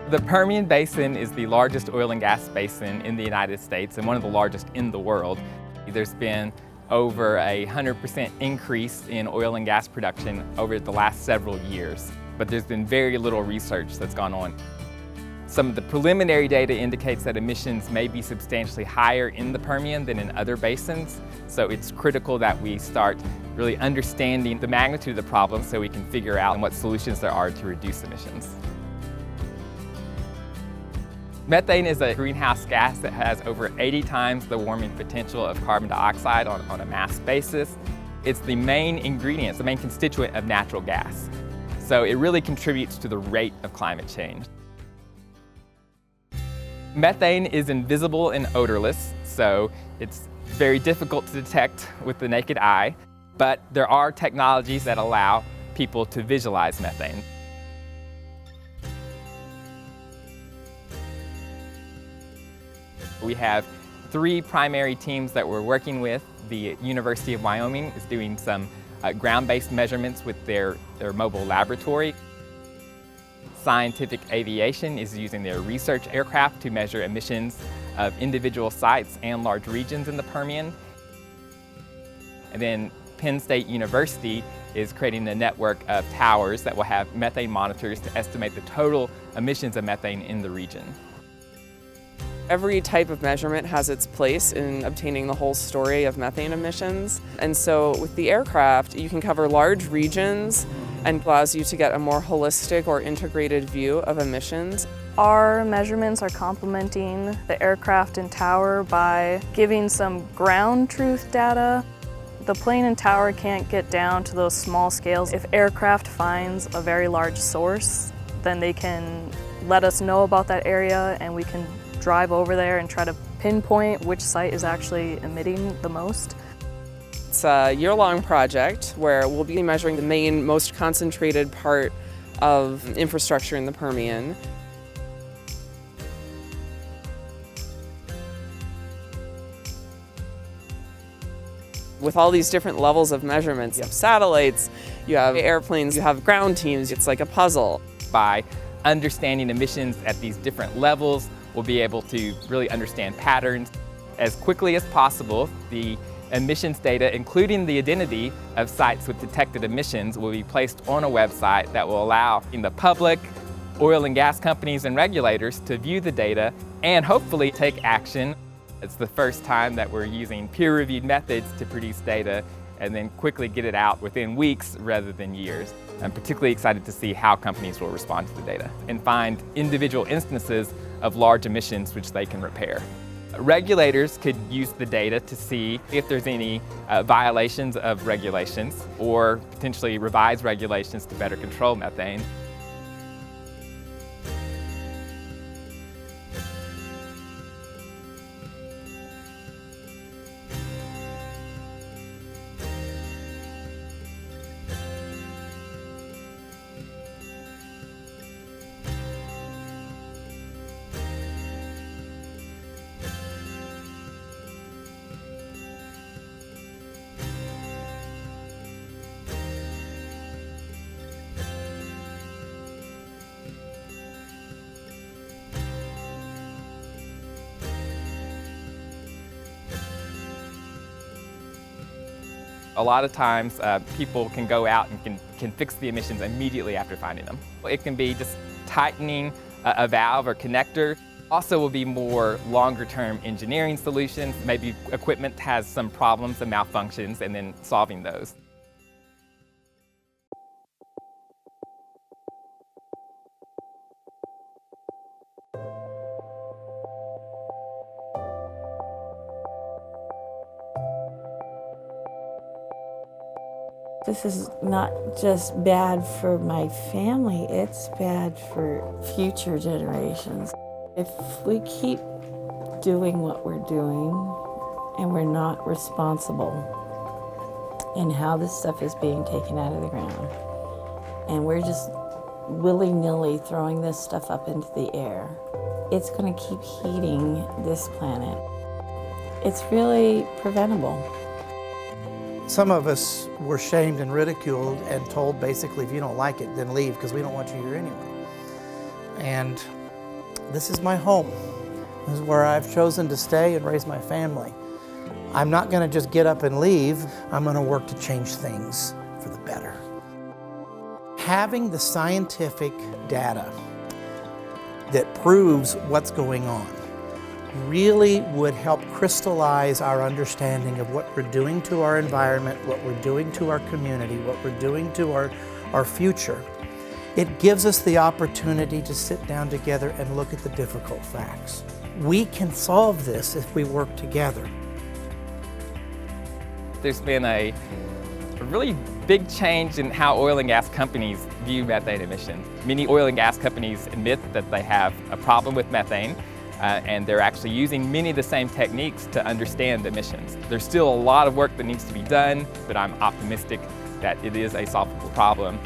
The Permian Basin is the largest oil and gas basin in the United States and one of the largest in the world. There's been over 100% increase in oil and gas production over the last several years, but there's been very little research that's gone on. Some of the preliminary data indicates that emissions may be substantially higher in the Permian than in other basins, so it's critical that we start really understanding the magnitude of the problem so we can figure out what solutions there are to reduce emissions. Methane is a greenhouse gas that has over 80 times the warming potential of carbon dioxide on a mass basis. It's the main ingredient, the main constituent of natural gas. So it really contributes to the rate of climate change. Methane is invisible and odorless, so it's very difficult to detect with the naked eye, but there are technologies that allow people to visualize methane. We have 3 primary teams that we're working with. The University of Wyoming is doing some ground-based measurements with their mobile laboratory. Scientific Aviation is using their research aircraft to measure emissions of individual sites and large regions in the Permian. And then Penn State University is creating a network of towers that will have methane monitors to estimate the total emissions of methane in the region. Every type of measurement has its place in obtaining the whole story of methane emissions. And so with the aircraft, you can cover large regions and allows you to get a more holistic or integrated view of emissions. Our measurements are complementing the aircraft and tower by giving some ground truth data. The plane and tower can't get down to those small scales. If aircraft finds a very large source, then they can let us know about that area and we can drive over there and try to pinpoint which site is actually emitting the most. It's a year-long project where we'll be measuring the main, most concentrated part of infrastructure in the Permian. With all these different levels of measurements, you have satellites, you have airplanes, you have ground teams, it's like a puzzle. By understanding emissions at these different levels, we'll be able to really understand patterns. As quickly as possible, the emissions data, including the identity of sites with detected emissions, will be placed on a website that will allow the public, oil and gas companies, and regulators to view the data and hopefully take action. It's the first time that we're using peer-reviewed methods to produce data and then quickly get it out within weeks rather than years. I'm particularly excited to see how companies will respond to the data and find individual instances of large emissions which they can repair. Regulators could use the data to see if there's any violations of regulations or potentially revise regulations to better control methane. A lot of times people can go out and can fix the emissions immediately after finding them. It can be just tightening a valve or connector. Also will be more longer-term engineering solutions. Maybe equipment has some problems and malfunctions and then solving those. This is not just bad for my family, it's bad for future generations. If we keep doing what we're doing and we're not responsible in how this stuff is being taken out of the ground, and we're just willy-nilly throwing this stuff up into the air, it's going to keep heating this planet. It's really preventable. Some of us were shamed and ridiculed and told basically, if you don't like it, then leave, because we don't want you here anyway. And This is my home. This is where I've chosen to stay and raise my family. I'm not going to just get up and leave. I'm going to work to change things for the better. Having the scientific data that proves what's going on really would help crystallize our understanding of what we're doing to our environment, what we're doing to our community, what we're doing to our future. It gives us the opportunity to sit down together and look at the difficult facts. We can solve this if we work together. There's been a really big change in how oil and gas companies view methane emissions. Many oil and gas companies admit that they have a problem with methane, and they're actually using many of the same techniques to understand emissions. There's still a lot of work that needs to be done, but I'm optimistic that it is a solvable problem.